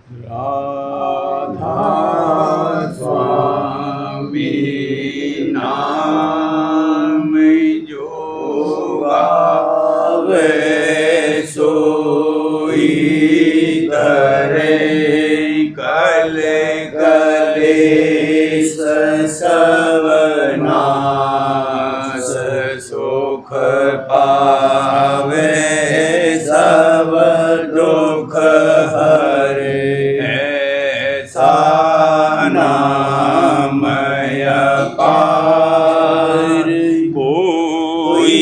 राधा स्वामी नाम जो गावे सोई करे कले कलेश सब नाश सुख पावे सब दुख हरे नामय पार कोई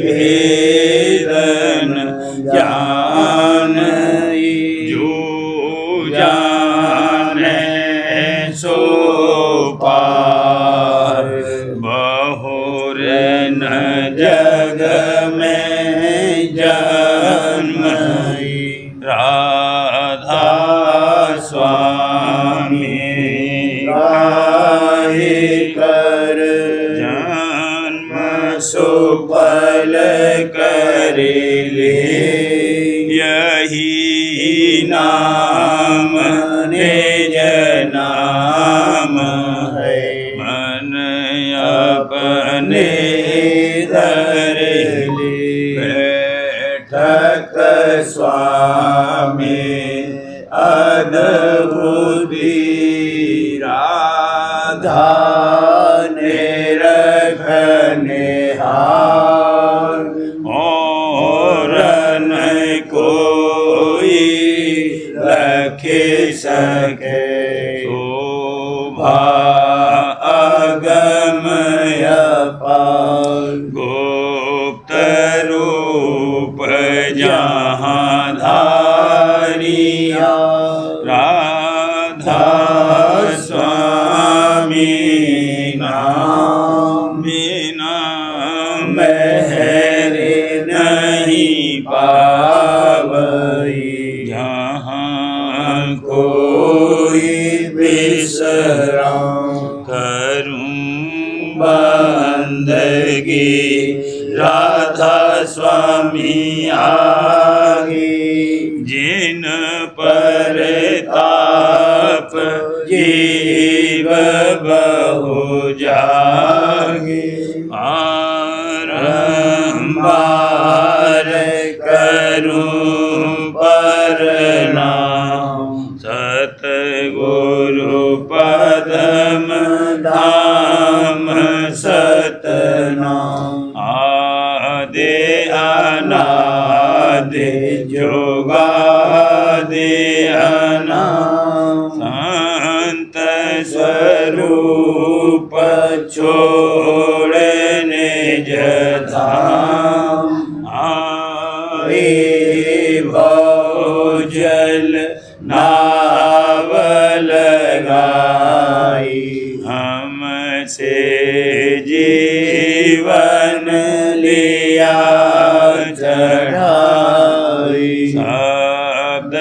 भेदन जान जो जाने सो पार बहुर न जग में जन्म राधा स्वामी गाहे कर जन्म सुफल कर ले यही नाम निज नाम है मन अपने धर ले बैठक स्वामी अद्भुति राधा ने रखने हार और न कोई रख सके शोभा अगम अपार गुप्त रूप जहाँ धारिया राधा स्वामी नाम बिना महर नहीं पावई जहाँ कोई विश्राम करूं बंदगी राधा स्वामी आगे जिन पर ताप जीव बहु जागे बारंबार करूं प्रणाम सतगुरु पदम धाम सतनाम आदि अनादि जोगादि अनाम संत स्वरूप छोड़े निज धाम आए भोजल नाव लगाई हमसे जीवन लिया चढ़ाई शब्द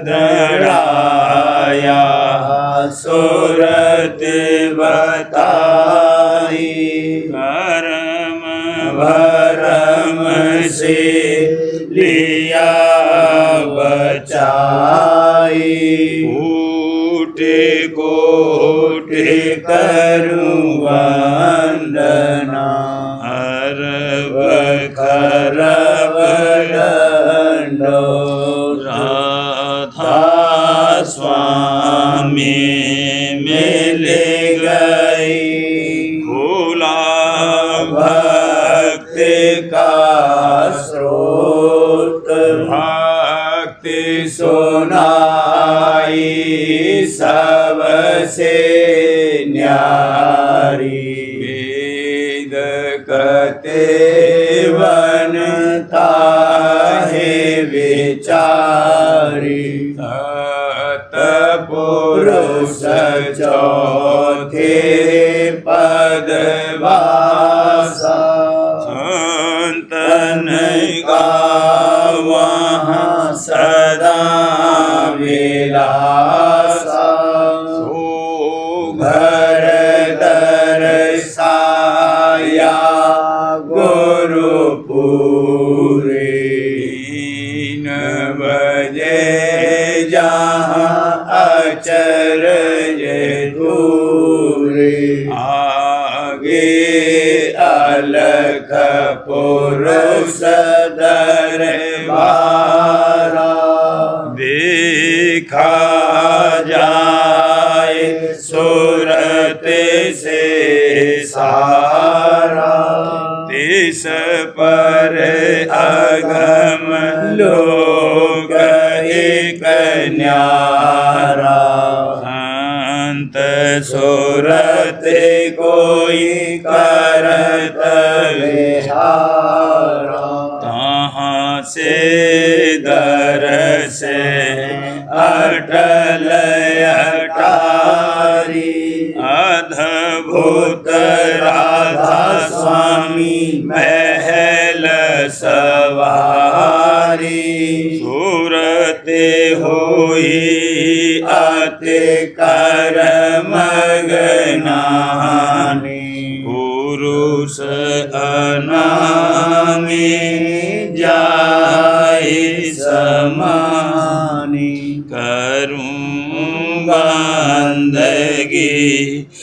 दृढ़ाया सूरत बताई कर्म भरम से लिया बचाई कोटि कोटि करूं वंदना अरब खरब दंडो राधा स्वामी मिल गई खुला भक्त का स्रोत भक्ति सुनाई सबसे न्यारी वेद कते बनता है विचारी सतपुरुष चौथे पदवासा संतन का वहाँ सदा विलासा सो घर दर्शाया गुरुपुरी 3 बजे जहाँ अचरज दूरे आगे अलख पुरुष दरबारा देखा जाए सूरत से सारा देश पर अगम लोग एक न्यारा संत सूरत कोई करत विहारा तहाँ से दरस अटल अटारी अद्भुत राधा स्वामी महल सवारी सूरत होई अति कर्म गनानी पुरुष अनामी जाय समानी करूं बंदगी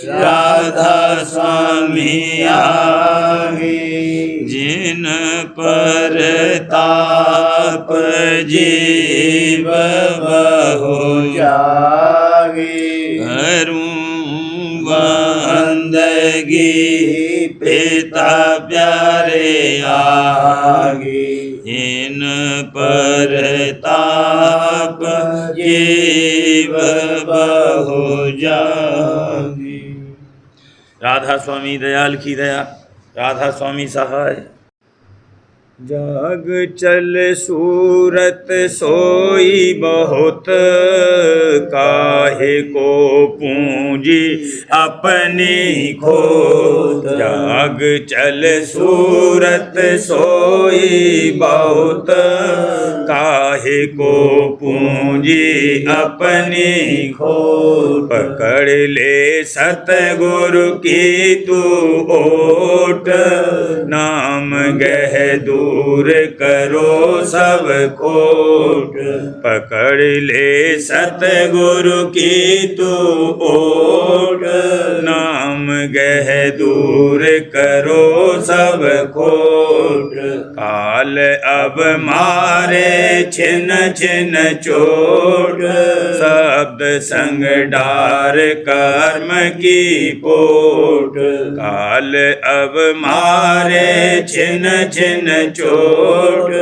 राधा स्वामी आगे जिन पर ताप जीव बहु जागे करूं बंदगी पिता प्यारे आगे इन पर ताप जीव बहु जागे। राधा स्वामी दयाल की दया, राधा स्वामी सहाय। जाग चल सूरत सोई बहुत काहे को पूंजी अपनी खोत जाग चल सूरत सोई बहुत काहे को पूंजी अपनी खोत पकड़ ले सतगुरु की तू ओट नाम गह दूर करो सब खोट पकड़ ले सतगुरु की तू ओट नाम गह दूर करो सब खोट काल अब मारे छिन छिन चोट शब्द संग डार कर्म की पोट काल अब मारे छिन छिन चोट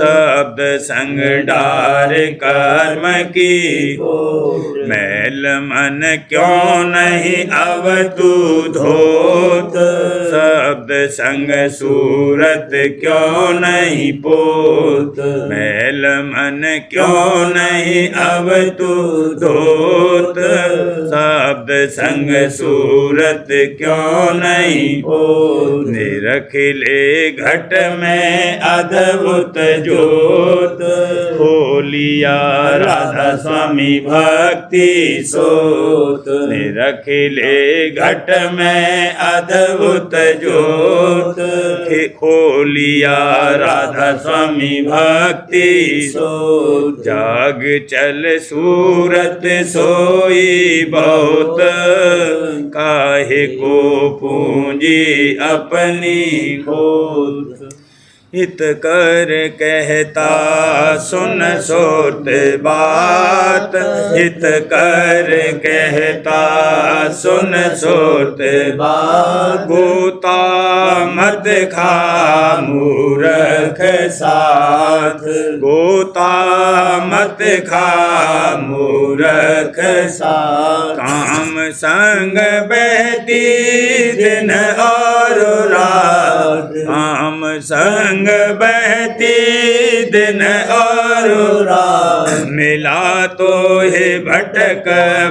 शब्द संग डार कर्म की मैल मन क्यों नहीं अब तू धोत शब्द संग सूरत क्यों नहीं पोत मैल मन क्यों नहीं अब तू धोत शब्द संग सूरत क्यों नहीं पोत निरख ले घट में अद्भुत जोत खोलिया राधा स्वामी भक्ति सोत निरख ले घट में अद्भुत जोत खोलिया राधा स्वामी भक्ति सोत जाग चल सूरत सोई बहुत काहे को पूंजी अपनी खोत हित कर कहता सुन सोत बात हित कर कहता सुन सोत बात गोता मत खा मूर्ख साथ गोता मत खा मूर्ख साथ काम संग बहती दिन और रात काम संग बहती दिन और रात मिला तो है भटक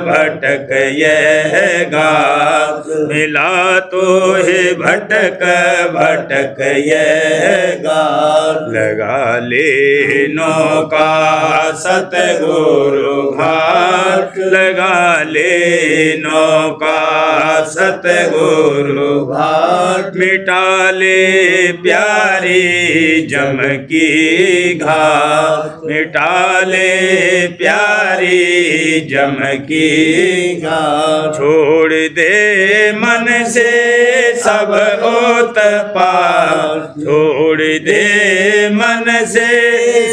भटक यह गात मिला तो है भटक भटक यह गात लगा ले नौका सतगुरु घाट लगा ले नौका सतगुरु घाट, मिटा ले प्यारी जम की घाट, मिटा ले प्यारी जम की घाट। छोड़ दे मन से सब उत्पात, छोड़ दे मन से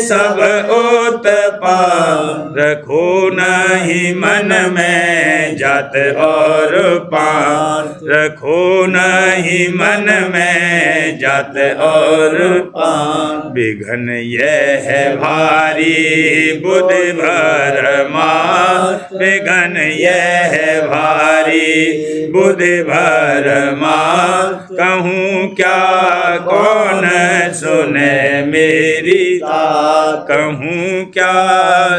सब उत्पात, रखो नहीं मन में जात और पात, रखो नहीं मन में जात और पात। विघन यह है भारी बुद्धि भर मात, विघन यह है भारी बुद्धि भर मात। कहूँ क्या कौन सुने मेरी बात, कहूँ क्या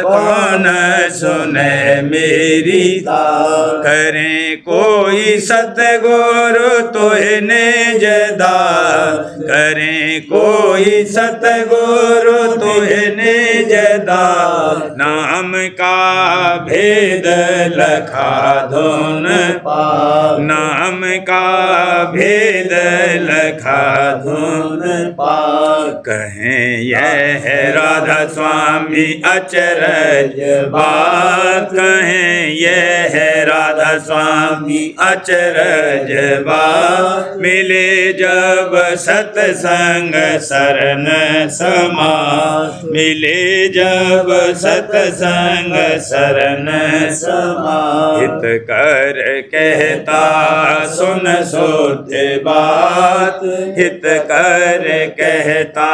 कौन सुने मेरी बात। करें कोई सतगुरु तोहे निज दात, करें कोई सतगुरु तोहे निज दात। नाम का भेद लखा धुन पात, नाम का भेद लखा धुन पात। कहें यह है राधा स्वामी अचरज बात, कहें यह है राधा स्वामी अचरज बात। मिले जब सत्संग शरण समात, मिले जब सत्संग शरण समात। हित कर कहता सुन शुद्ध बात, हित कर कहता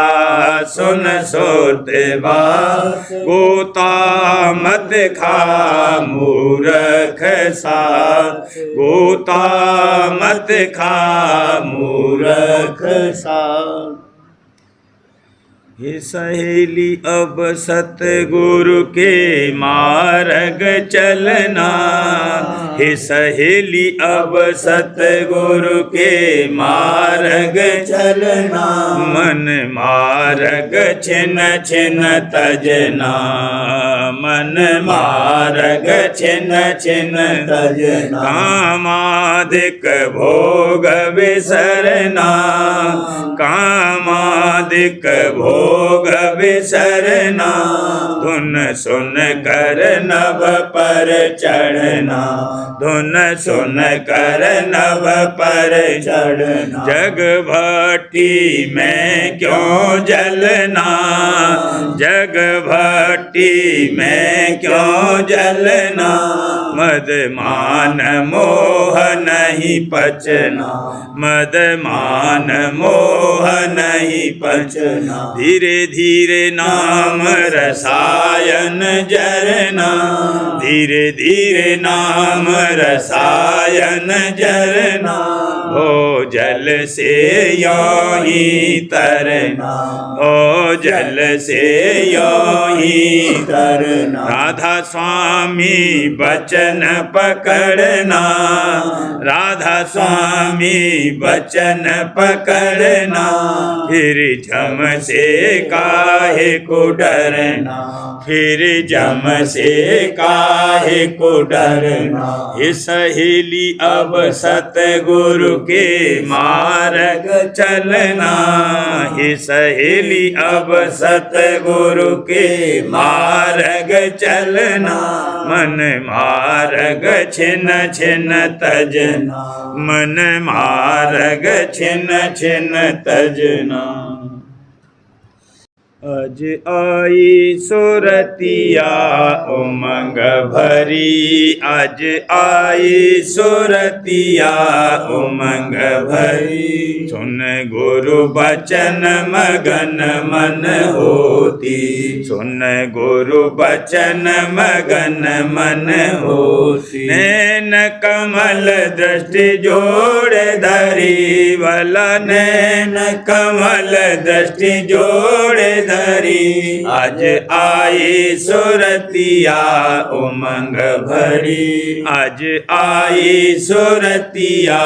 सुन शुद्ध बात। गोता मत खा मूर्ख साथ, गोता मत खा मूर्ख साथ। हे सहेली अब सतगुरु के मार्ग चलना, हे सहेली अब सतगुरु के मार्ग चलना। मन मार्ग छिन छिन तजना, मन मार्ग छिन छिन तजना। कामादिक भोग विसरना, कामादिक भोग विसरना। धुन सुन कर नभ पर चढ़ना, धुन सुन कर नभ पर चढ़ना। जग भट्टी में क्यों जलना, जग भट्टी में क्यों जलना। मद मान मोह नहीं पचना, मद मान मोह नहीं पचना। धीरे धीरे नाम रसायन जरना, धीरे धीरे नाम रसायन जरना। हो जल से यों ही तरना, हो जल से यों ही तरना। राधा स्वामी बचन पकड़ना, राधा स्वामी बचन पकड़ना। फिर जम से काहे को डरना, फिर जम से काहे को डरना। ये सहेली अब सतगुरु के मार्ग चलना, ये सहेली अब सतगुरु के मार्ग चलना। मन मार्ग छिन छिन तजना, मन मार्ग छिन छिन तजना। अज आई सुरतिया उमंग भरी, अज आई सुरतिया उमंग भरी। सुन गुरु बचन मगन मन होती, सुन गुरु बचन मगन मन होती। नैन कमल दृष्टि जोड़ धरी, भला नैन कमल दृष्टि जोड़ धरी आज आई सुरतिया उमंग भरी आज आई सुरतिया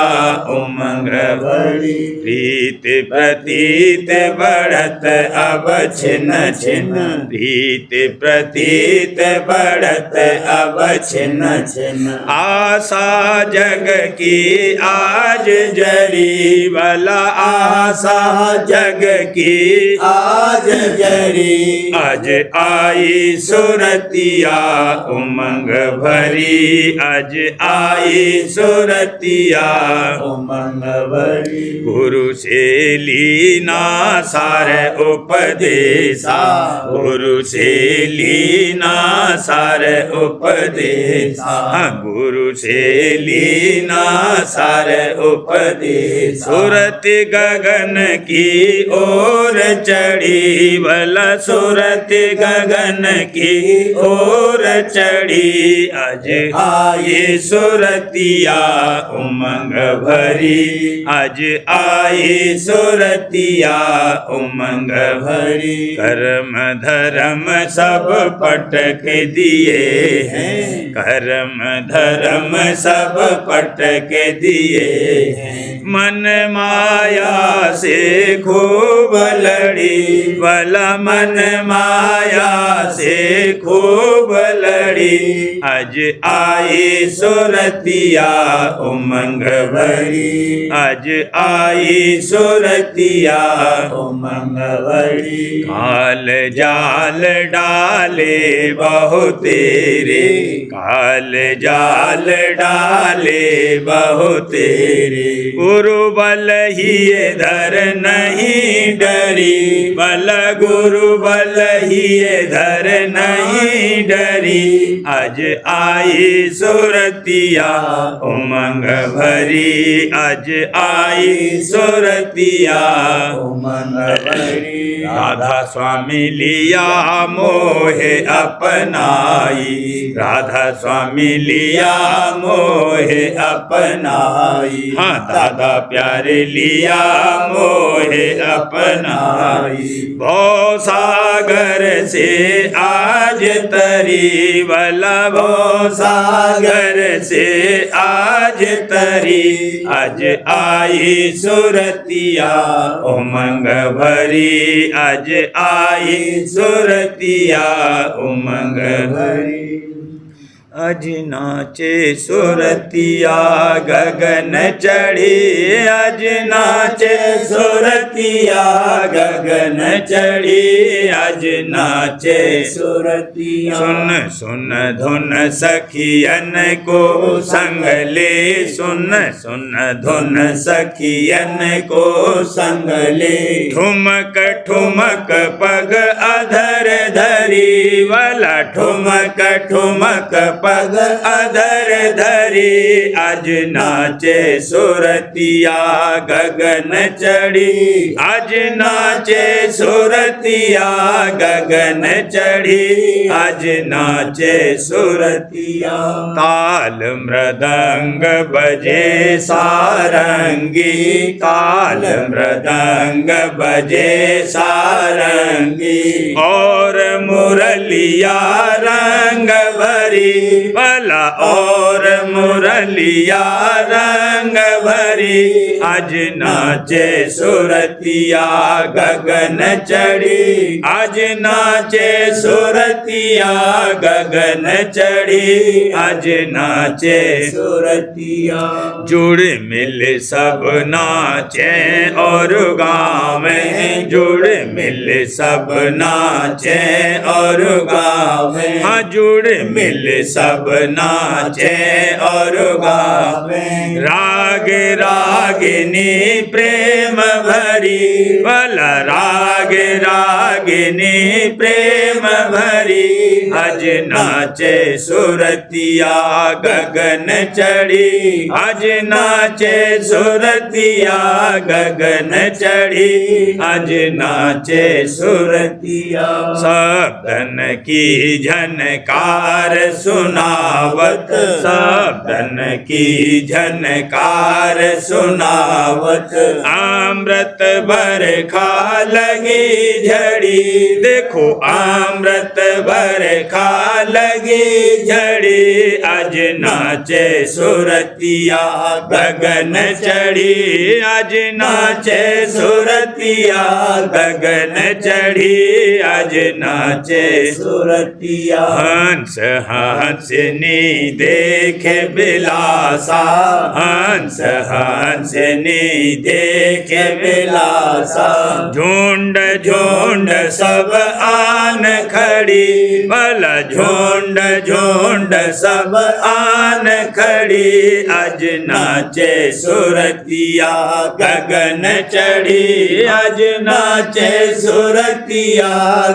उमंग भरी प्रीत प्रतीत बढ़त अब छिन्न छिन्न प्रीत प्रतीत बढ़त अब छिन्न छिन्न आशा जग की आज जरी भला आशा जग की आज जरी आज आई सुरतिया उमंग भरी आज आई सुरतिया उमंग भरी गुरु से लीना सार उपदेशा गुरु से लीना सार उपदेशा गुरु से लीना सार उपदेश सुरत गगन की ओर चढ़ी भला सुरत गगन की ओर चढ़ी आज आई सुरतिया उमंग भरी आज आई सुरतिया उमंग भरी कर्म धर्म सब पटक दिए हैं कर्म धर्म सब पटक दिए हैं मन माया से खूब लड़ी भला मन माया से खूब लड़ी आज आई सुरतिया उमंग भरी आज आई सुरतिया उमंग भरी काल जाल डाले बहु तेरे काल जाल डाले बहु तेरे गुरु बल ही धर नहीं डरी बल गुरु बल ही धर नहीं डरी आज आई सुरतिया उमंग भरी आज आई सुरतिया उमंग भरी राधा स्वामी लिया मोहे अपनाई राधा स्वामी लिया मोहे अपनाई हाँ दादा प्यारे लिया मोहे अपनाई भव सागर से आज तरी भला भव सागर से आज तरी आज आई सुरतिया उमंग भरी आज आई सुरतिया उमंग भरी अज नाचे सुरतिया गगन चढ़ी अज नाचे सुरतिया गगन चढ़ी अज नाचे सुरतिया सुन सुन धुन सखियन को संग ले सुन सुन धुन सखियन को संग ले ठुमक ठुमक पग अधर धरी वाला ठुमक ठुमक पग अधर धरी आज नाचे सुरतिया गगन चढ़ी आज नाचे सुरतिया गगन चढ़ी आज नाचे सुरतिया ताल मृदंग बजे सारंगी ताल मृदंग बजे सारंगी और मुरलिया रंग भरी भला और मुरलिया रंग भरी आज नाचे सुरतिया गगन चढ़ी आज नाचे सुरतिया गगन चढ़ी आज नाचे सुरतिया जुड़ मिल सब नाचे और गाँव में जुड़ मिल सब नाचे और गाँव में हाँ जुड़ मिल सब नाचे और गावे राग रागिनी प्रेम भरी भला राग रागिनी प्रेम भरी आज नाचे सुरतिया गगन चढ़ी आज नाचे सुरतिया गगन चढ़ी आज नाचे सुरतिया शब्दन की झनकार सुनावत, साधन की झनकार सुनावत। अमृत बरखा लगी झड़ी, देखो अमृत बरखा लगी झड़ी। आज नाचे सुरतिया गगन चढ़ी, आज नाचे सुरतिया गगन चढ़ी, आज नाचे सुरतिया। हंस हंसनी देखे बिलासा, हंस हंसनी देखे बिलासा। झुंड झुंड सब आन खड़ी, भला झुंड झुंड सब आन खड़ी। आज नाचे सुरतिया गगन चढ़ी, आज नाचे सुरतिया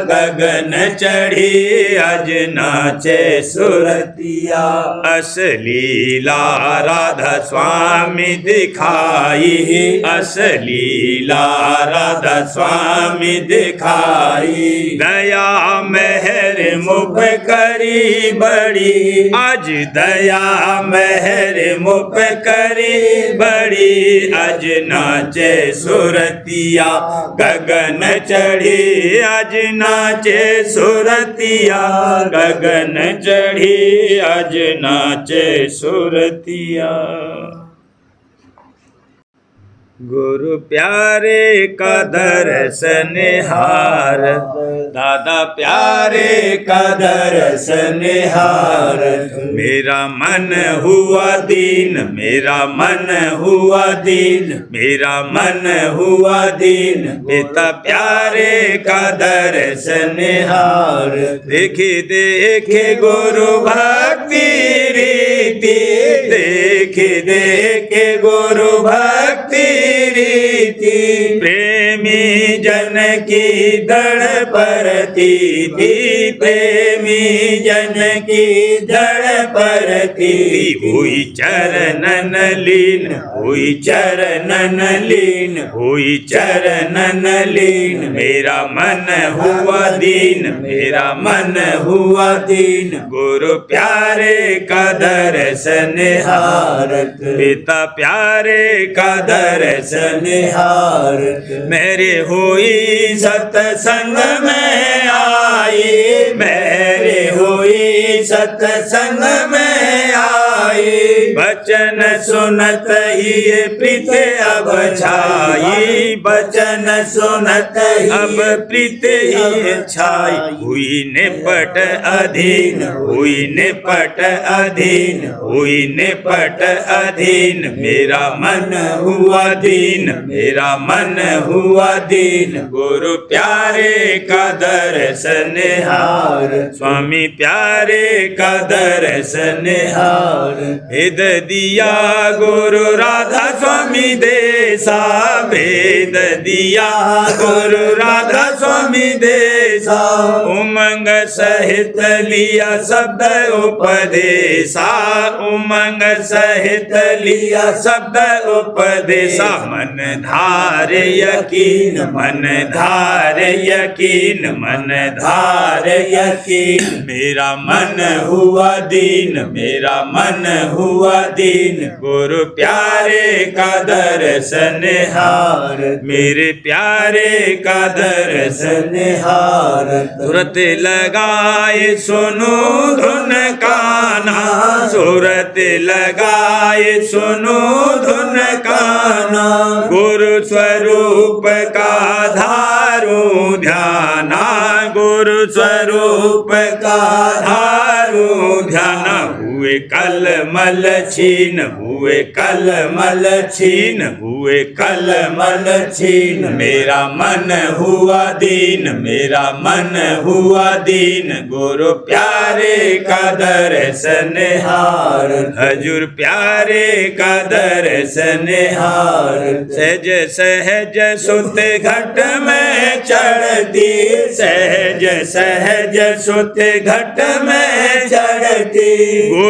गगन चढ़ी, आज नाचे सुरतिया। असलीला राधा स्वामी दिखाई, असलीला राधा स्वामी दिखाई। दया मेहर मुख करी बड़ी, आज दया मेहर मुख करी बड़ी। आज नाचे सुरतिया गगन चढ़ी, आज नाचे सुरतिया गगन चढ़ी, आज नाचे सुरतिया। गुरु प्यारे का दर्शन हार, दादा प्यारे का दर्शन हार। मेरा मन हुआ दीन, मेरा मन हुआ दीन, मेरा मन हुआ दीन। पिता प्यारे का दर्शन हार। देखे देखे गुरु भक्ति रीति, देखे देखे गुरु भक्ति रीति। प्रेमी जन की दड़ परती थी, प्रेमी जन की दड़ परती। हुई चरणन लीन, हुई चरणन लीन, हुई चरणन लीन। मेरा मन हुआ दीन, मेरा मन हुआ दीन। गुरु प्यारे का दर्शन हारत, पिता प्यारे का दर्शन हारत। मेरे हुई सत्संग में आई, मेरे हुई सत्संग में आई। बचन सुनत ही प्रीत अब छाई, बचन सुनत अब प्रीत ही छाई। हुई निपट अधीन, हुई निपट अधीन, हुई निपट अधीन। मेरा मन हुआ दीन, मेरा मन हुआ दीन। गुरु प्यारे का दर्शन हार, स्वामी प्यारे का दर्शन हार। भेद दिया गुरु राधा स्वामी देसा, भेद दिया गुरु राधा स्वामी देसा। उमंग सहित लिया शब्द उपदेशा, उमंग सहित लिया शब्द उपदेशा। मन धार यकीन, मन धार यकीन, मन धार यकीन। मेरा मन हुआ दीन, मेरा मन हुआ दीन। गुरु प्यारे का दर्शन हार, मेरे प्यारे का दर्शन हार। सूरत लगाए सुनो धुन काना, सूरत लगाए सुनो धुन काना। गुरु स्वरूप का धारो ध्याना, गुरु स्वरूप का धारो ध्याना। हुए कल मल छीन, हुए कल मल छीन, हुए कल मल छीन। मेरा मन हुआ दीन, मेरा मन हुआ दीन। गुरु प्यारे का दर्शन हार, हजूर प्यारे का दर्शन हार। सहज सहज सुत घट में चढ़ती, सहज सहज सुत घट में चढ़ती।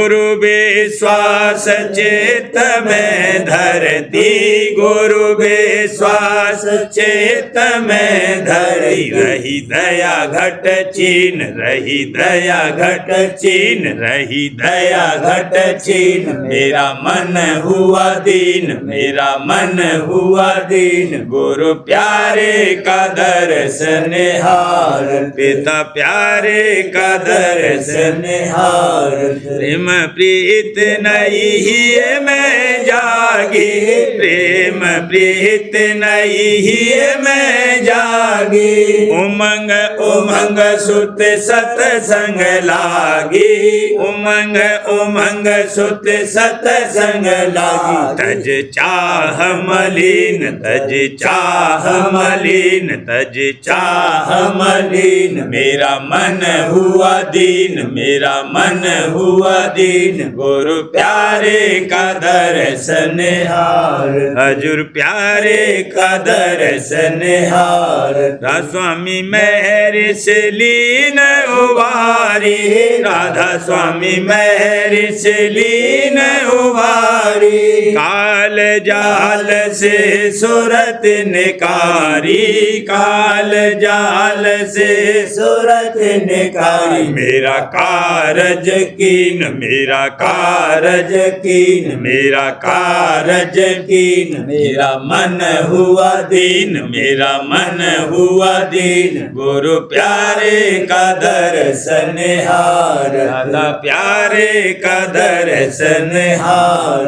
गुरु विश्वास चित्त में धरती, गुरु विश्वास चित्त में धरी, रही दया घट चीन, रही दया घट चीन, रही दया घट चीन। मेरा मन हुआ दीन, मेरा मन हुआ दीन, गुरु प्यारे का दर्शन हार, पिता प्यारे का दर्शन हार। प्रेम प्रीत नहीं मैं जागी, प्रेम प्रीत नहीं मैं जागी। उमंग उमंग सुत सतसंग लागी, उमंग उमंग सुत सतसंग लागी। तज चाह मलिन, तज चाह मलिन, तज चाह मलिन। मेरा मन हुआ दीन, मेरा मन हुआ दीन, गुरु प्यारे का दर्शन हार, हजूर प्यारे का दर्शन हार। राधा स्वामी मेहर से लीन उबारी, राधा स्वामी मेहर से लीन उबारी। काल जाल से सूरत निकारी, काल जाल से सूरत निकारी। मेरा कारज कीन, मेरा कारज कीन, मेरा कारज कीन। मेरा मन हुआ दीन, मेरा मन हुआ दीन, गुरु प्यारे का दर्शन हार, राधा प्यारे का दर्शन हार।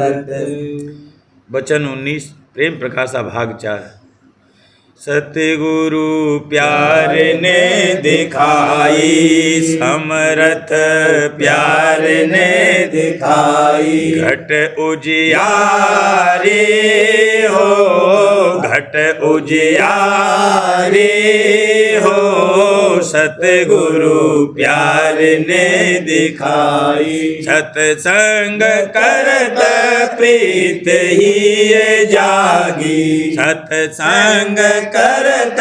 वचन 19 प्रेम प्रकाशा भाग 4। सतगुरु प्यार ने दिखाई, समरथ प्यार ने दिखाई। घट उजियारे हो, घट उजियारे हो, सतगुरु प्यार ने दिखाई। सत्संग करत प्रीत ही जागी, सत्संग करत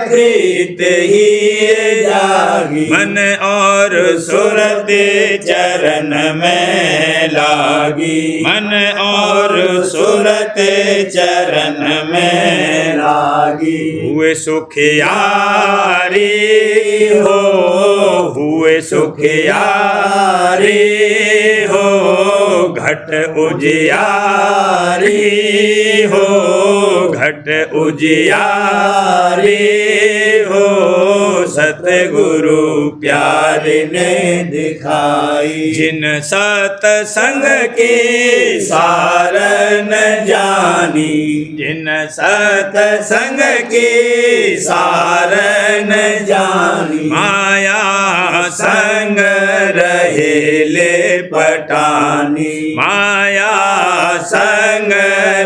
प्रीत ही जागी। मन और सुरत चरण में लागी, मन और सुरत चरण में लागी। हुए सुखियारी हो, हुए सुखियारी हो, घट उजियारी हो, घट उजियारी हो, सतगुरु प्यार ने दिखाई। जिन सत्संग की सारन जानी, जिन सत्संग की सारन जानी। माया संग रहे ले पटानी, माया संग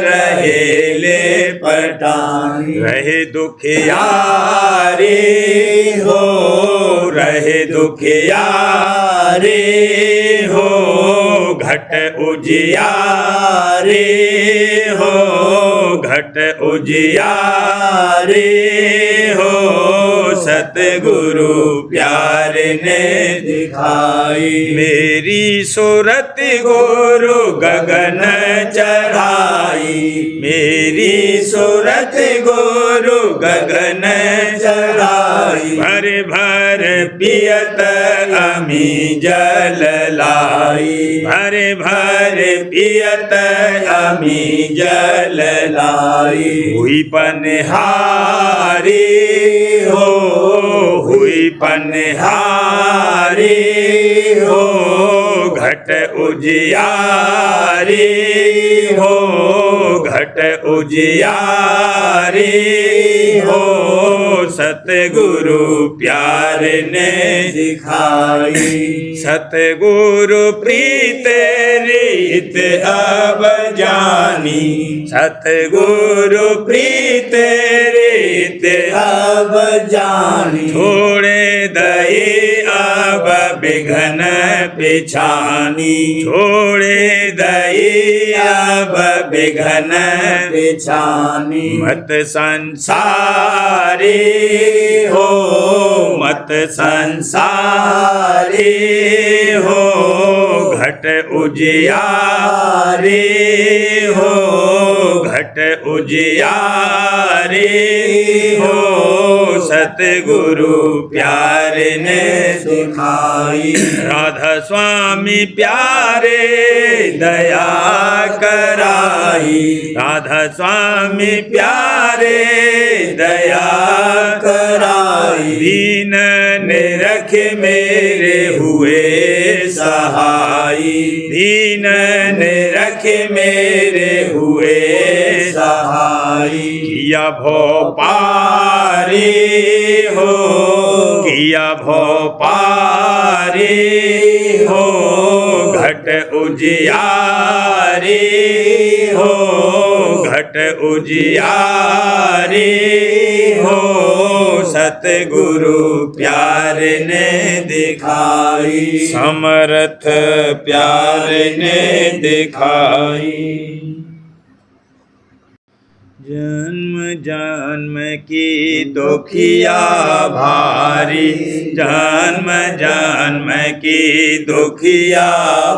रहे ले पटानी। रहे दुखियारी हो, रहे दुखियारी हो, घट उजियारी हो, घट उजियारी हो, सतगुरु प्यार ने दिखाई। मेरी सूरत गुरु गगन चढ़ाई, मेरी सूरत गुरु गगन चढ़ाई। भर भर पियत अमी जल लाई, भर भर पियत अमी जल लाई। हुई पनहारी हो, हुई पनहारी हो, घट उजियारी हो, घट उजियारी हो, सतगुरु प्यार ने दिखाई। सतगुरु प्रीत रीत अब जानी, सतगुरु प्रीत रीत अब जानी। छोड़े दई अब बिघन पिछानी, छोड़े दई अब बिघन पिछानी। मत संसारी हो, मत संसारी हो घट उजियारी हो घट उजियारी हो सतगुरु प्यारे ने दिखाई राधा स्वामी प्यारे दया कराई राधा स्वामी प्यारे दया कराई दीन निरख मेरे हुए सहाई दीन निरख मेरे हुए सहाई किया भोपारी हो किया भोपारी हो घट उजियारी हो घट उजियारी हो सतगुरु प्यारे ने दिखाई समर्थ प्यारे ने दिखाई जन्म जन्म की दुखिया भारी जन्म जन्म की दुखिया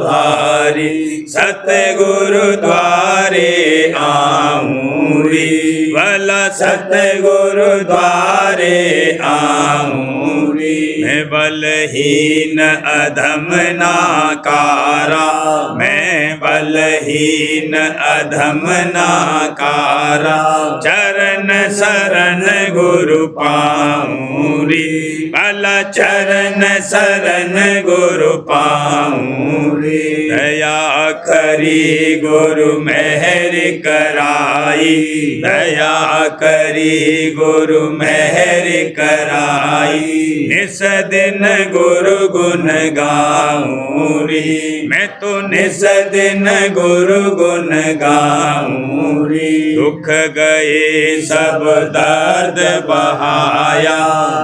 भारी सतगुरु द्वारे आऊरी भला सतगुरु द्वारे आऊरी मैं बलहीन अधम नाकारा मैं बलहीन अधम नाकारा चरण शरण गुरु पाऊरी भला चरण शरण गुरु पाऊरी दया करी गुरु मेहर कराई दया करी गुरु मेहर कराई निस दिन गुरु गुण गाऊरी मैं तो निस दिन गुरु गुण गाऊरी दुख गए सब दर्द बहाया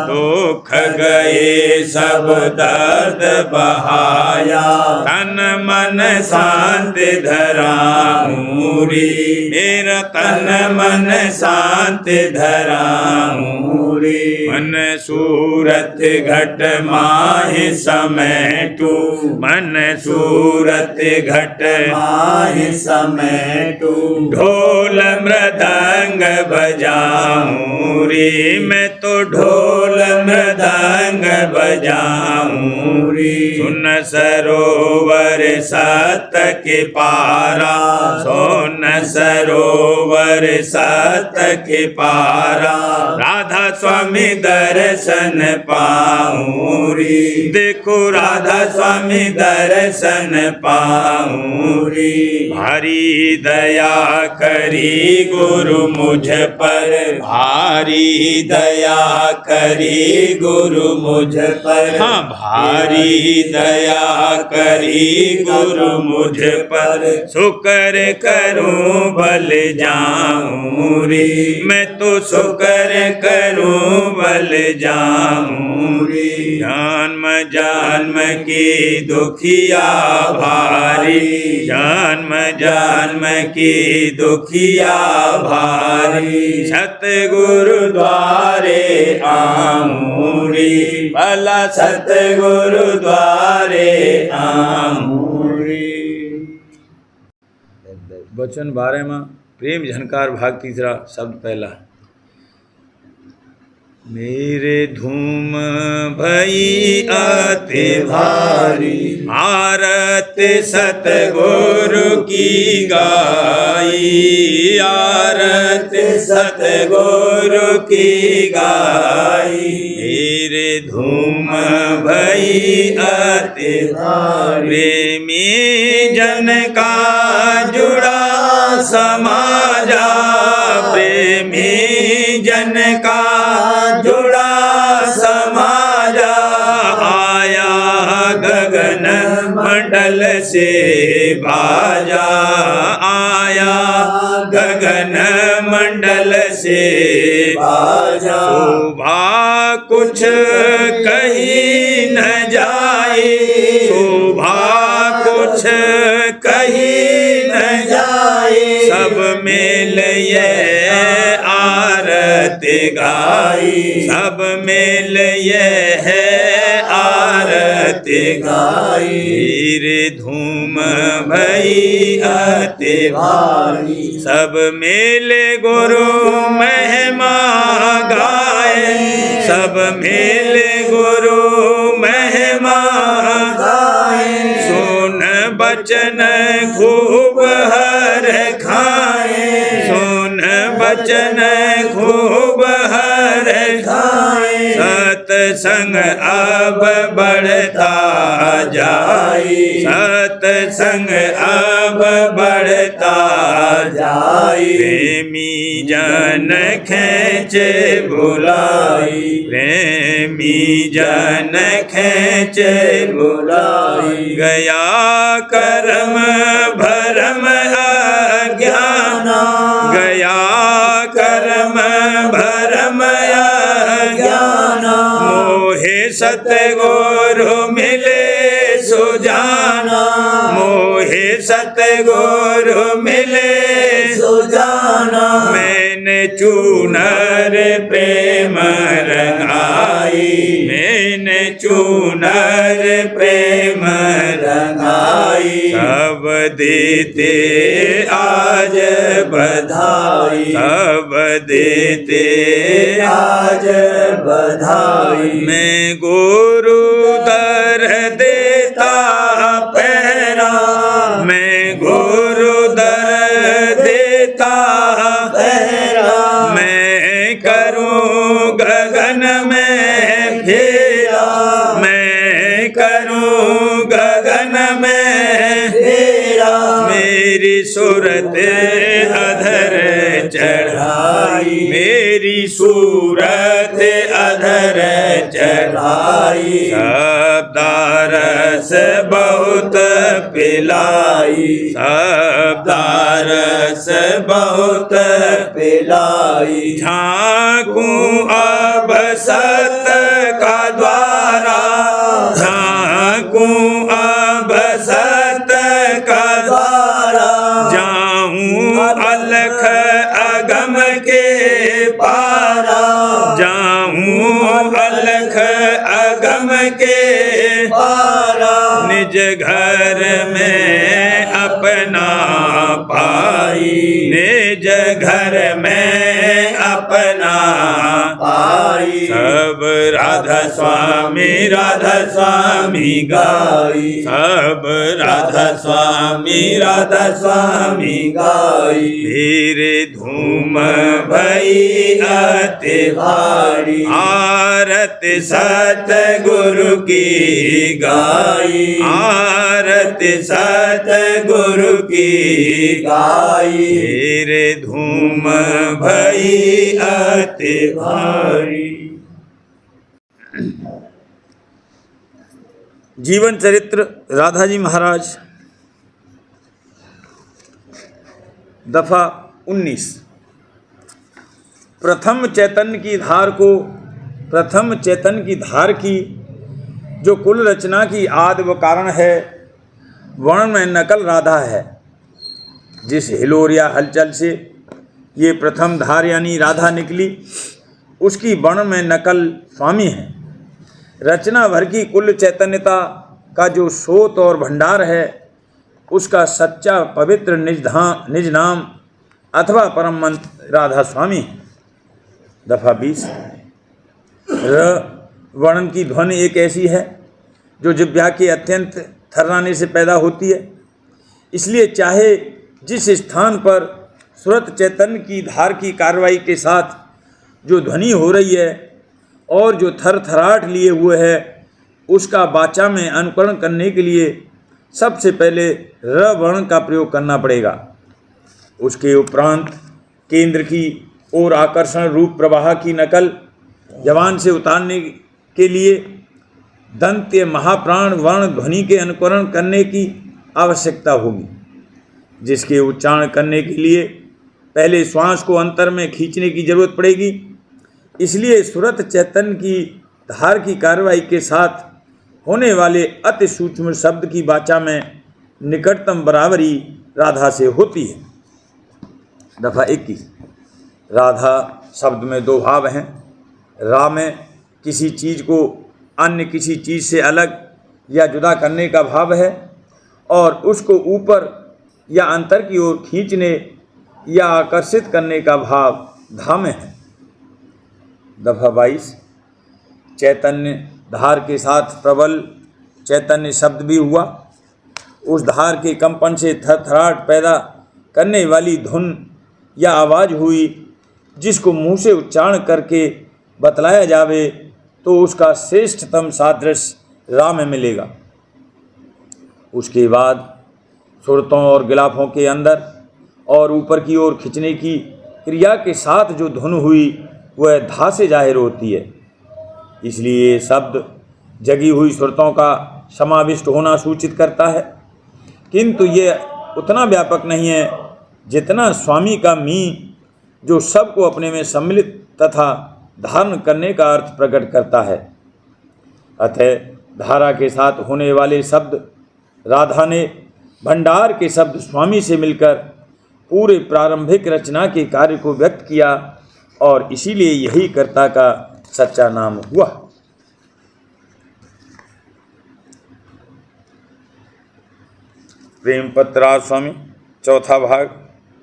दुख गए सब दर्द बहाया तन मन शांति धराऊरी मेरा तन मन शांति धराऊरी मन सूरत घट माहि समेटू मन सूरत घट माहि समेटू ढोल मृदंग बजाऊरी मैं तो ढोल मृदंग बजाऊरी सुन सरोवर सत के पारा सोन सरोवर सत के पारा राधा स्वामी दर्शन पाऊरी देखो राधा स्वामी दर्शन पाऊरी भारी दया करी गुरु मुझ पर भारी दया करी गुरु मुझ पर हाँ भारी दया करी गुरु मुझ पर शुक्र करूं बल जाऊरी मैं तो शुक्र करूं बल जाऊरी जन्म जन्म की दुखिया भारी जन्म जन्म की दुखिया भारी सतगुरु द्वारे आऊरी भला सतगुरु द्वारे आऊरी वचन 12 में प्रेम झनकार भाग तीसरा शब्द पहला मेरे धूम भई अति भारी आरत सतगुरु की गाई आरत सतगुरु की गाई मेरे धूम भई अति भारी प्रेमी जन का जुड़ा समाजा प्रेमी जन का जुड़ा समाजा आया गगन मंडल से बाजा आया गगन मंडल से बाजा शोभा कुछ कहीं न जाए शोभा कुछ कहीं न जाए सब मेल ये आरती गाई सब मिल ये है आरती गाई, हीर धूम भई अति भारी, सब मिल गुरु महिमा गाए, सब मिल गुरु महिमा गाए, सुन बचन खूब हर खाए, सुन बचन खूब हर खाए, सत्संग अब बढ़ता जाए, सत्संग अब बढ़ता जाए, प्रेमी जन खेचे बुलाई, प्रेमी जन खेचे बुलाई, गया कर्म भरम अज्ञान, गया कर्म भरम अज्ञान, मोहे सतगुरु मिले सुजाना, मोहे सतगुरु मिले सुजाना, मैंने चूनर प्रेम रंगाई, मैंने चूनर प्रेम रंगाई, सब देते आज बधाई, सब देते आज बधाई, मैं गुरु दर देता पैरा, मैं गुरु दर देता पैरा, मैं करूं गगन में फेरा, मैं करूं गगन में फेरा, मेरी सूरत अधर चढ़ाई, मेरी सूरत अधर चढ़ाई, शब्दारस बहुत पिलाई, शब्दारस बहुत पिलाई, झांकूं अब सत का द्वारा, झांकूं अब सत का द्वारा, जाऊं अलख अगम के पारा, जाऊं अलख अगम के पारा, निज घर में अपना पाई, निज घर में अपना पाई, सब राधा स्वामी गाई, सब राधा स्वामी गाई, धीरे धूम भई अति भारी, आरती सतगुरु की गाई, आरती सतगुरु की गाई, धीरे धूम भई अति भारी। जीवन चरित्र राधा जी महाराज, दफा 19। प्रथम चैतन्य की धार को, प्रथम चैतन्य की धार की जो कुल रचना की आदि व कारण है, वर्ण में नकल राधा है। जिस हिलोर या हलचल से ये प्रथम धार यानी राधा निकली, उसकी वर्ण में नकल स्वामी है। रचना भर की कुल चैतन्यता का जो स्रोत और भंडार है, उसका सच्चा पवित्र निज नाम अथवा परम मंत्र राधा स्वामी है। दफा 20। र वर्ण की ध्वनि एक ऐसी है जो जिह्वा के अत्यंत थर्राने से पैदा होती है। इसलिए चाहे जिस स्थान पर सुरत चैतन्य की धार की कार्रवाई के साथ जो ध्वनि हो रही है और जो थरथराहट लिए हुए है, उसका वाचा में अनुकरण करने के लिए सबसे पहले र वर्ण का प्रयोग करना पड़ेगा। उसके उपरांत केंद्र की ओर आकर्षण रूप प्रवाह की नकल जवान से उतारने के लिए दंत्य महाप्राण वर्ण ध्वनि के अनुकरण करने की आवश्यकता होगी, जिसके उच्चारण करने के लिए पहले श्वास को अंतर में खींचने की जरूरत पड़ेगी। इसलिए सुरत चैतन्य की धार की कार्रवाई के साथ होने वाले अति सूक्ष्म शब्द की वाचा में निकटतम बराबरी राधा से होती है। दफा 21। राधा शब्द में दो भाव हैं, राह में किसी चीज़ को अन्य किसी चीज़ से अलग या जुदा करने का भाव है और उसको ऊपर या अंतर की ओर खींचने या आकर्षित करने का भाव धा में है। दफा 22। चैतन्य धार के साथ प्रबल चैतन्य शब्द भी हुआ। उस धार के कंपन से थरथराहट पैदा करने वाली धुन या आवाज़ हुई जिसको मुंह से उच्चारण करके बतलाया जावे तो उसका श्रेष्ठतम सादृश्य राह में मिलेगा। उसके बाद सुरतों और गिलाफों के अंदर और ऊपर की ओर खींचने की क्रिया के साथ जो धुन हुई वह धा से जाहिर होती है। इसलिए ये शब्द जगी हुई सुरतों का समाविष्ट होना सूचित करता है, किंतु ये उतना व्यापक नहीं है जितना स्वामी का मी जो सबको अपने में सम्मिलित तथा धारण करने का अर्थ प्रकट करता है। अतः धारा के साथ होने वाले शब्द राधा ने भंडार के शब्द स्वामी से मिलकर पूरे प्रारंभिक रचना के कार्य को व्यक्त किया और इसीलिए यही कर्ता का सच्चा नाम हुआ। प्रेम पत्रा स्वामी चौथा भाग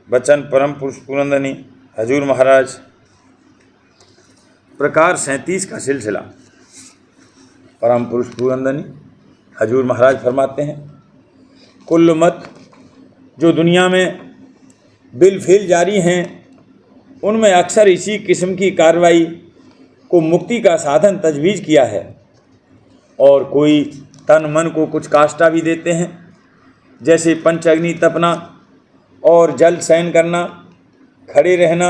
वचन परम पुरुष पुरंदनी हजूर महाराज। प्रकार 37 का सिलसिला। परम पुरुष पुरंदनी हजूर महाराज फरमाते हैं, कुल्ल मत जो दुनिया में बिलफिल जारी हैं उनमें अक्सर इसी किस्म की कार्रवाई को मुक्ति का साधन तजवीज़ किया है और कोई तन मन को कुछ काष्ठा भी देते हैं, जैसे पंच अग्नि तपना और जल शयन करना, खड़े रहना,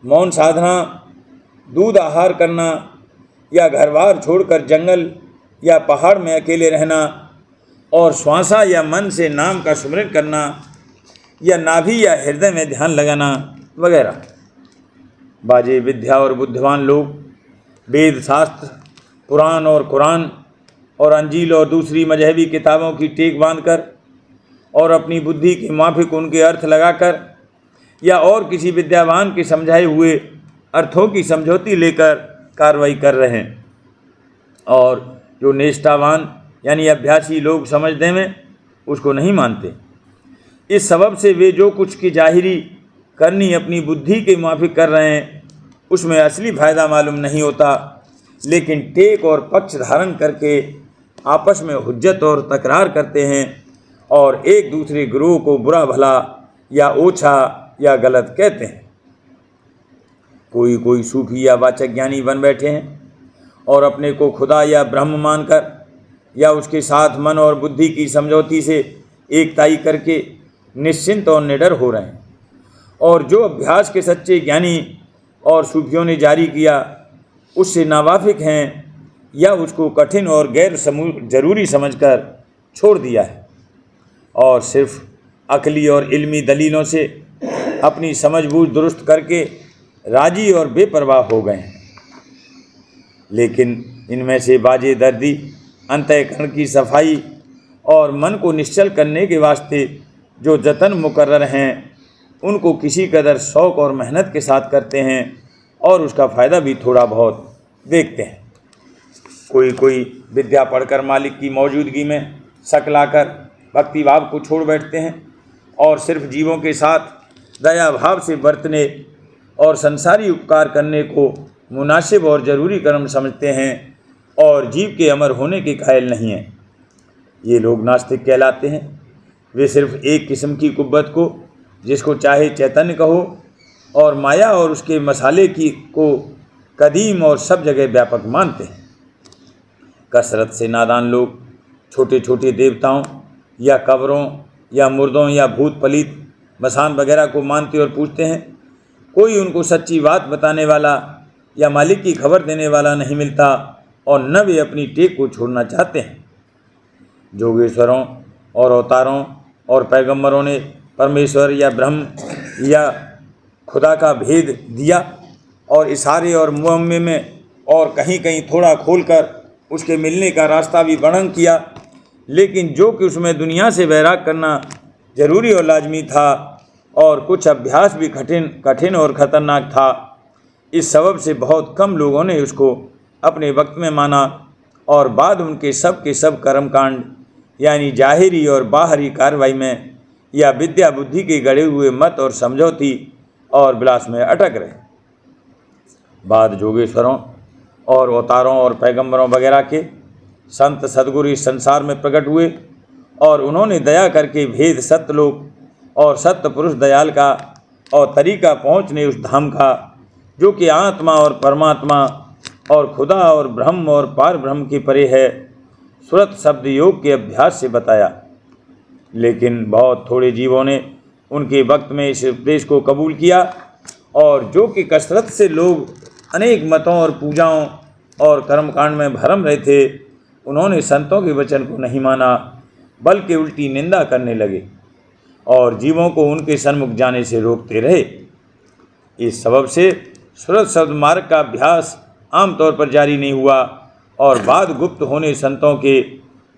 मौन साधना, दूध आहार करना या घरबार छोड़कर जंगल या पहाड़ में अकेले रहना और श्वासा या मन से नाम का स्मरण करना या नाभि या हृदय में ध्यान लगाना वगैरह। बाजे विद्या और बुद्धिमान लोग वेद शास्त्र, पुराण और कुरान और अंजील और दूसरी मजहबी किताबों की टेक बांधकर और अपनी बुद्धि के माफिक उनके अर्थ लगाकर या और किसी विद्यावान के समझाए हुए अर्थों की समझौती लेकर कार्रवाई कर रहे हैं और जो निष्ठावान यानी अभ्यासी लोग समझने में उसको नहीं मानते। इस सबब से वे जो कुछ की जाहिरी करनी अपनी बुद्धि के माफिक कर रहे हैं उसमें असली फ़ायदा मालूम नहीं होता, लेकिन टेक और पक्ष धारण करके आपस में हुज्जत और तकरार करते हैं और एक दूसरे गुरु को बुरा भला या ओछा या गलत कहते हैं। कोई कोई सूफी या वाचक ज्ञानी बन बैठे हैं और अपने को खुदा या ब्रह्म मानकर या उसके साथ मन और बुद्धि की समझौती से एकताई करके निश्चिंत और निडर हो रहे हैं और जो अभ्यास के सच्चे ज्ञानी और सूफियों ने जारी किया उससे नावाफिक हैं या उसको कठिन और गैर जरूरी समझकर छोड़ दिया है और सिर्फ अकली और इल्मी दलीलों से अपनी समझबूझ दुरुस्त करके राजी और बेपरवाह हो गए हैं। लेकिन इनमें से बाजे दर्दी अंतःकरण की सफाई और मन को निश्चल करने के वास्ते जो जतन मुकर्रर हैं उनको किसी कदर शौक़ और मेहनत के साथ करते हैं और उसका फ़ायदा भी थोड़ा बहुत देखते हैं। कोई कोई विद्या पढ़कर मालिक की मौजूदगी में शक लाकर भक्ति भाव को छोड़ बैठते हैं और सिर्फ जीवों के साथ दया भाव से बरतने और संसारी उपकार करने को मुनासिब और ज़रूरी कर्म समझते हैं और जीव के अमर होने के कायल नहीं हैं। ये लोग नास्तिक कहलाते हैं। वे सिर्फ एक किस्म की कुव्वत को, जिसको चाहे चैतन्य कहो, और माया और उसके मसाले की को कदीम और सब जगह व्यापक मानते हैं। कसरत से नादान लोग छोटे छोटे देवताओं या कब्रों या मुर्दों या भूत पलीत मसान वगैरह को मानते और पूछते हैं। कोई उनको सच्ची बात बताने वाला या मालिक की खबर देने वाला नहीं मिलता और न वे अपनी टेक को छोड़ना चाहते हैं। जोगेश्वरों और अवतारों और पैगंबरों ने परमेश्वर या ब्रह्म या खुदा का भेद दिया और इशारे और मुअम्मे में और कहीं कहीं थोड़ा खोलकर उसके मिलने का रास्ता भी वर्णन किया, लेकिन जो कि उसमें दुनिया से वैराग करना जरूरी और लाजमी था और कुछ अभ्यास भी कठिन और ख़तरनाक था, इस सबब से बहुत कम लोगों ने उसको अपने वक्त में माना और बाद उनके सब के सब कर्मकांड यानी जाहिरी और बाहरी कार्रवाई में या विद्या बुद्धि के गढ़े हुए मत और समझौती और विलास में अटक रहे। बाद जोगेश्वरों और अवतारों और पैगंबरों वगैरह के संत सदगुरु इस संसार में प्रकट हुए और उन्होंने दया करके भेद सत्यलोक और सत्य पुरुष दयाल का और तरीका पहुँचने उस धाम का जो कि आत्मा और परमात्मा और खुदा और ब्रह्म और पार ब्रह्म के परे है, सुरत शब्द योग के अभ्यास से बताया। लेकिन बहुत थोड़े जीवों ने उनके वक्त में इस उपदेश को कबूल किया और जो कि कसरत से लोग अनेक मतों और पूजाओं और कर्मकांड में भरम रहे थे, उन्होंने संतों के वचन को नहीं माना बल्कि उल्टी निंदा करने लगे और जीवों को उनके सन्मुख जाने से रोकते रहे। इस सबब से सुरत शब्द मार्ग का अभ्यास आमतौर पर जारी नहीं हुआ और बाद गुप्त होने संतों के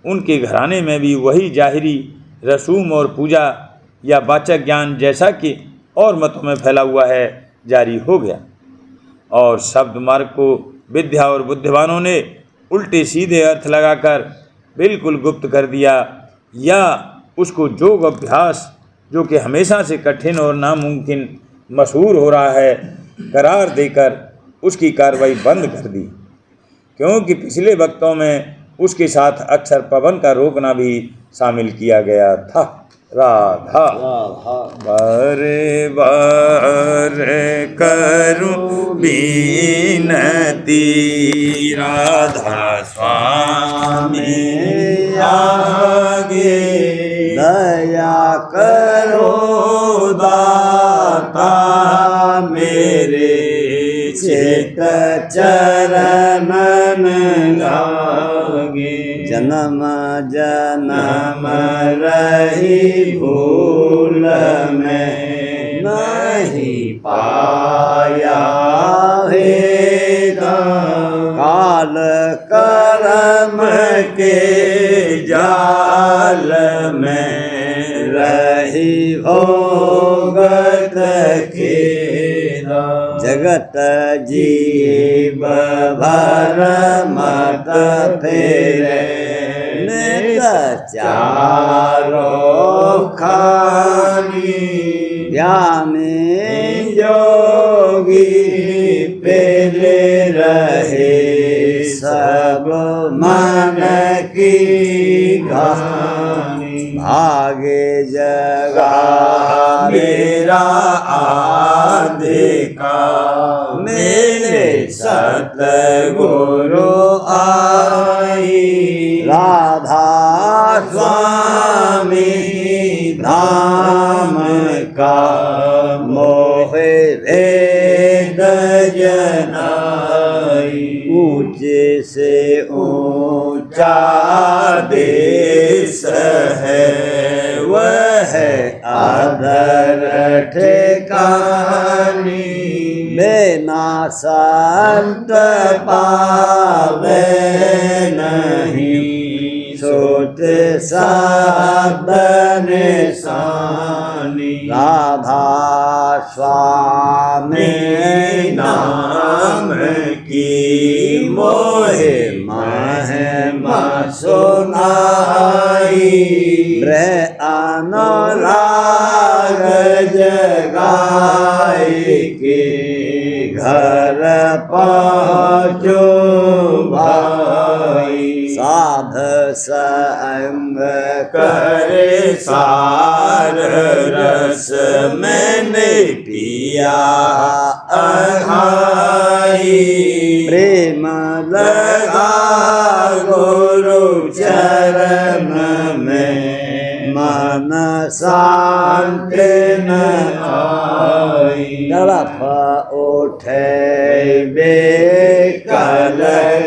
उनके घराने में भी वही जाहिरी रसूम और पूजा या वाचक ज्ञान जैसा कि और मतों में फैला हुआ है जारी हो गया और शब्द मार्ग को विद्या और बुद्धिमानों ने उल्टे सीधे अर्थ लगाकर बिल्कुल गुप्त कर दिया या उसको जोग अभ्यास जो कि हमेशा से कठिन और नामुमकिन मशहूर हो रहा है करार देकर उसकी कार्रवाई बंद कर दी, क्योंकि पिछले वक्तों में उसके साथ अक्षर पवन का रोकना भी शामिल किया गया था। राधा बारे बारे करूं बीनती राधा स्वामी आगे दया करो दाता मेरे चित चरणन लागे जन्म जन्म रही भूल में नहीं पाया है काल कर्म के जाल में रही भोगत के जगत जीव भर मत फेरे नित चारो खानी ज्ञानी योगी पेले रहे सब मन की घानी भागे जगा मेरा आदि का मेरे सतगुरु आई राधा स्वामी धाम का मोहे भेद जनाई ऊंचे से ऊंचा देश है वह आदर ठिकानी बिना संत पावे नहीं सोच साधन सानी राधा स्वामी नाम की मोहे महिमा सुनाई अनुराग जगाए के घर पहुँचो भाई साध संग करे सार रस मैंने पिया अघाई प्रेम लगा गुरु चरण में मन शांत न आई तड़प उठे बेकल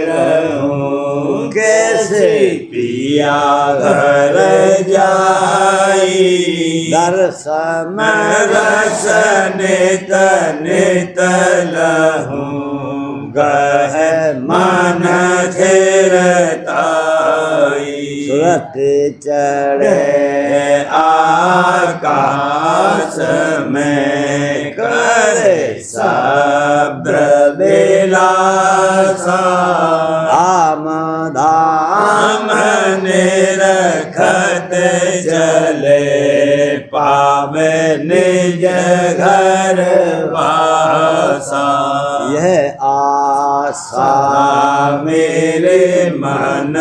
रहूं कैसे पिया घर जाई दर्शन रस नित नित लहूं गह मन थिरताई सुरत चढ़े आकाश में करे शब्द धाम धाम निरखत चले पावे निज घर वासा। यह आशा मेरे मन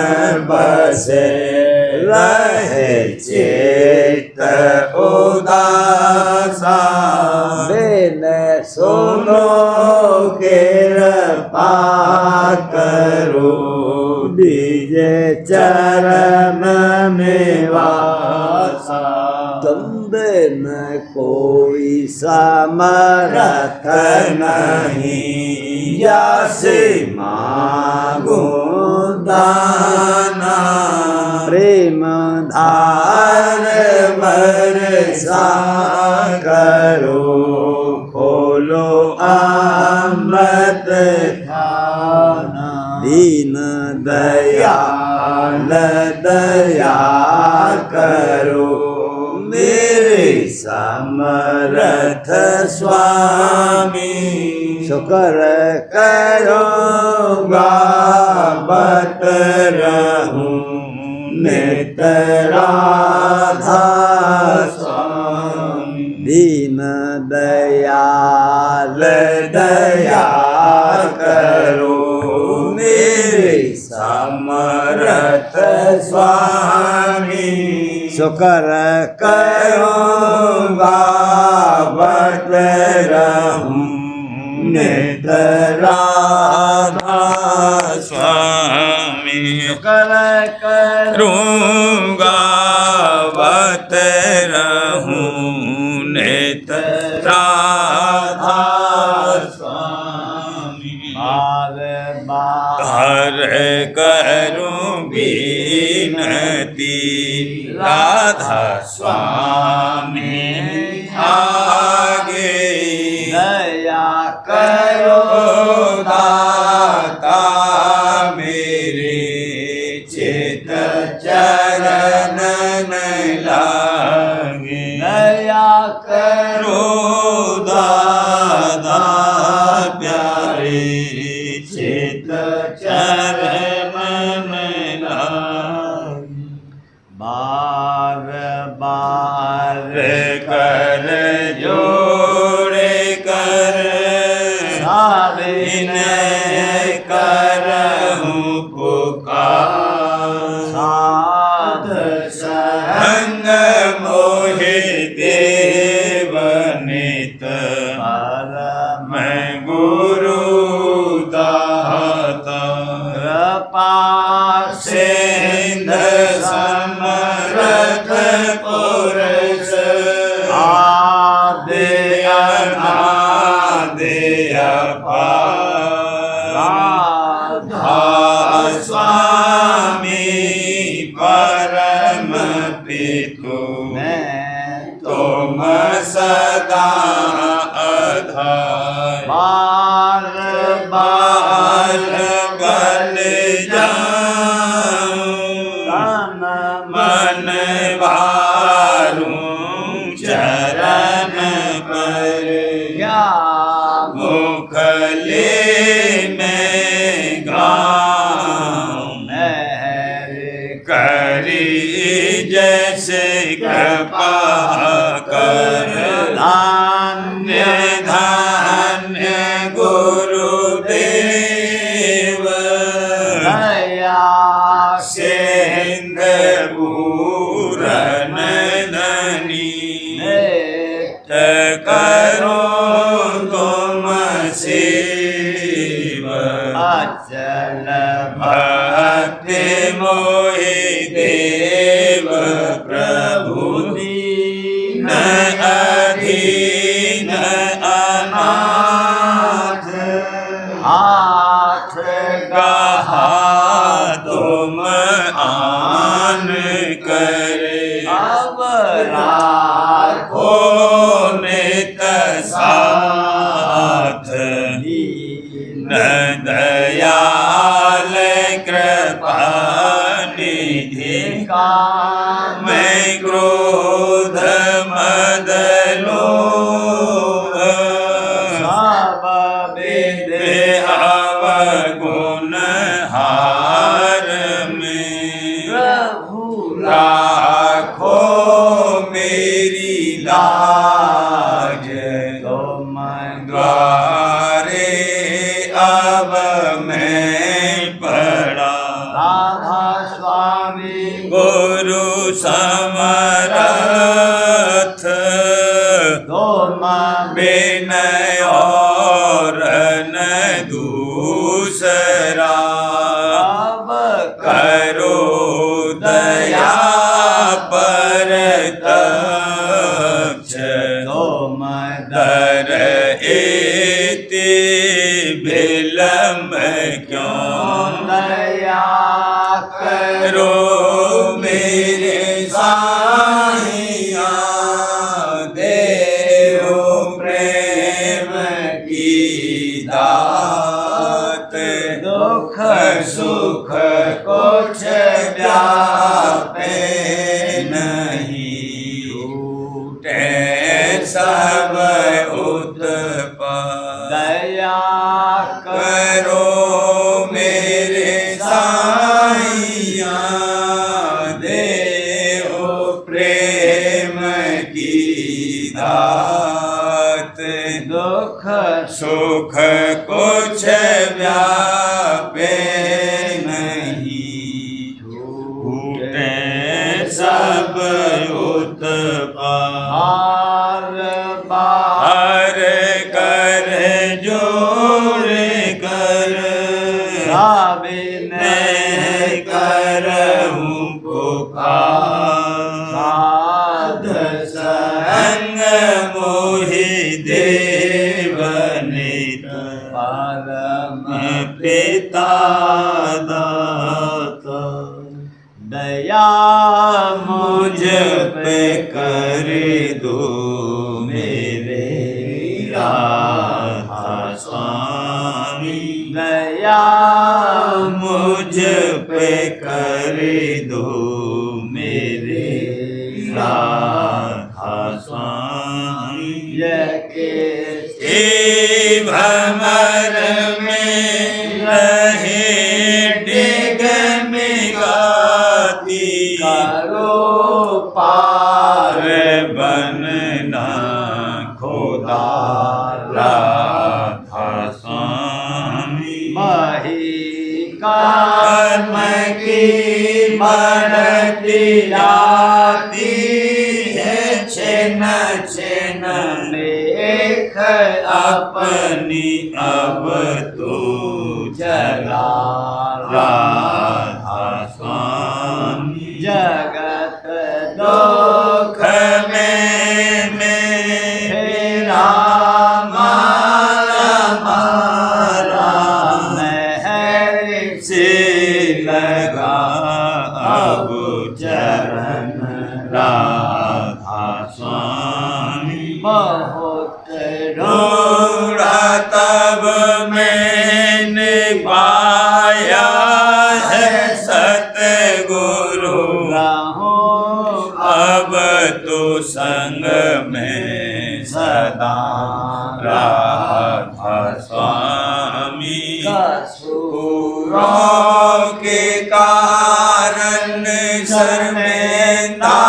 बसे रहे चित्त उदासा। बिन सुनो कृपा करो निज चरण निवासा। तुम बिन कोई समर्थ नहीं यासे मांगो दाना। प्रेम धार बरसा करो खोलो अमृत खाना। दीन दयाल दया करो मेरे समर्थ स्वामी। शुक्र करो गावत रहूं नित राधा स्वामी। दीन दयाल दया करो मेरे समर्थ स्वामी। शुक्र करो गावत रहूं नित राधा स्वामी। शुक्र करूं गावत रहूं नित राधा स्वामी। बार बार हर करूं बीनती राधा स्वामी आगे। दया करो दाता मेरे चित चरण लागे। दया करो दादा प्यारे चित चरण लागे। बार बार कर जोड़े कर साविनय करहूं पुकार। साध संग मोहि देव नित मैं गुरु दाता। कृपा सिंध समरथ पुरुष आदि अनादि अपार। राधा स्वामी परम पितु तुम सदा आधार। बार बार गल जाऊं तन मन वारूं चरण पर। क्या मुखले में गाऊं मेहर करी जैसे कृपा कर। धान्य धन्य गुरुदेव दया सिंध पूरन धनी। नित्य करो तुम शिव अचल भक्ति मोहि देव प्रभु। दीन न अधीन अनाथ हाथ कहा तुम आन करे। अब राखो नित साथ दीन न दयाल कृपा निधि। मैं क्रोध मद लोभ सब विदे अवगुण तेरी लाज तुम द्वारे अब मैं पड़ा। राधा स्वामी गुरु समरथ तुम विनय और न दूसरा। अब करो दया पर तक्ष तुम दर एति विलम्ब क्यों। दया करो मेरे साहिया देव प्रेम की दात। दुख सुख कुछ व्यापे नहीं छूटे सब उत्पाद। दया करो मेरे साइया देव प्रेम की दात। दुख सुख कुछ व्यापे नहीं छूटे सब उत्पाद। बार हर कर जोड़ कर साबिने करहूं पुकार। साध संग मोहि देवनित परम पिता दाता। दया मुझ पे कर दो मेरे राधा स्वामी। दया मुझ पे कर दो मेरे राधा स्वामी। ए भमर में रहे डिग मिगाती। करो पार बनना खुदा राधा स्वामी। मही कर्म की मरती आती है छिन छिन लेख अपनी अब तू जला राधा स्वामी। जगत दुख में मेरा मारा महर से लगा अब चरण राधा स्वामी। बहुत ढूंढा तब मैंने पाया है सतगुरु। अब तो संग में सदा राधा स्वामी। सूरों के कारण शर्मिंदा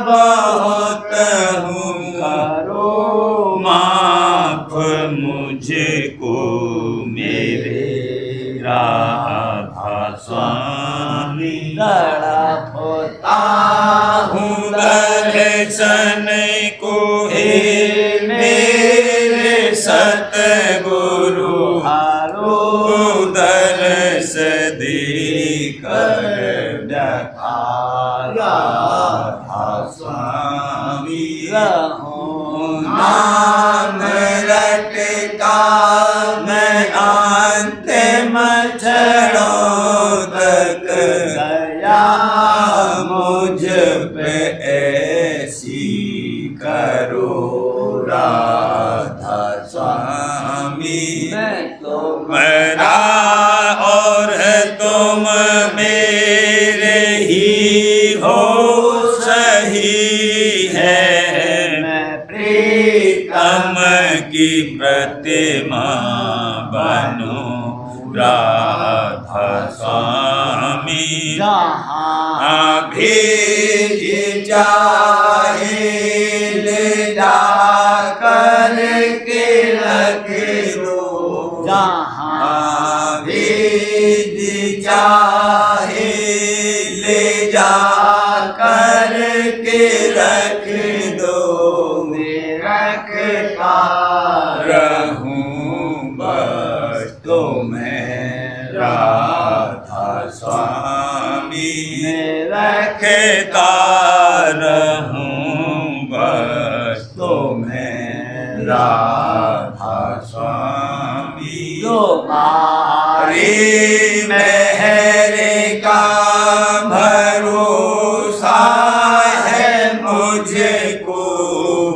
बहुत हूँ। करो माफ मुझको मेरे राधा स्वामी। तड़प होता हूँ दर्शन को हे मेरे सतगुरु। हारो दर्श देकर डका राधा स्वामी। नाम रटता मैं अंतिम क्षणों तक। दया मुझ पे ऐसी करो राधा स्वामी। मैं तो मेरा और तुम मेरे ही हो सही है। मैं प्रीतम की प्रतिमा बनो राधा स्वामी। जहाँ भी चाहे के रख दो जहाँ भी चाहे ले जा कर के रख दो मैं रखता रहूं बस तो मैं राधा स्वामी मैं रखता रहूं बस तो मैं राधा स्वामी तुम्हारी हरी मेहर का भरोसा है मुझको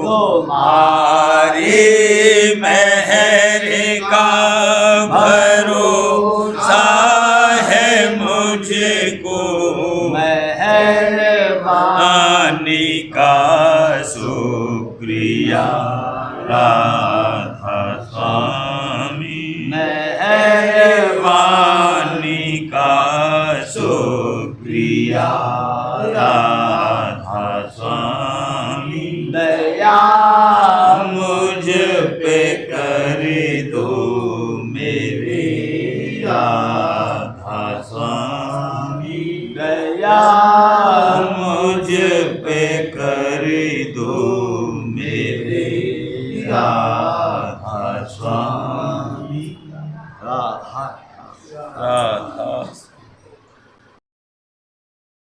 तुम्हारी हरी मेहर का भरोसा है मुझको मेहरबानी आनी का शुक्रिया राधा स्वामी मेहरबानी वाणी का शुक्रिया राधा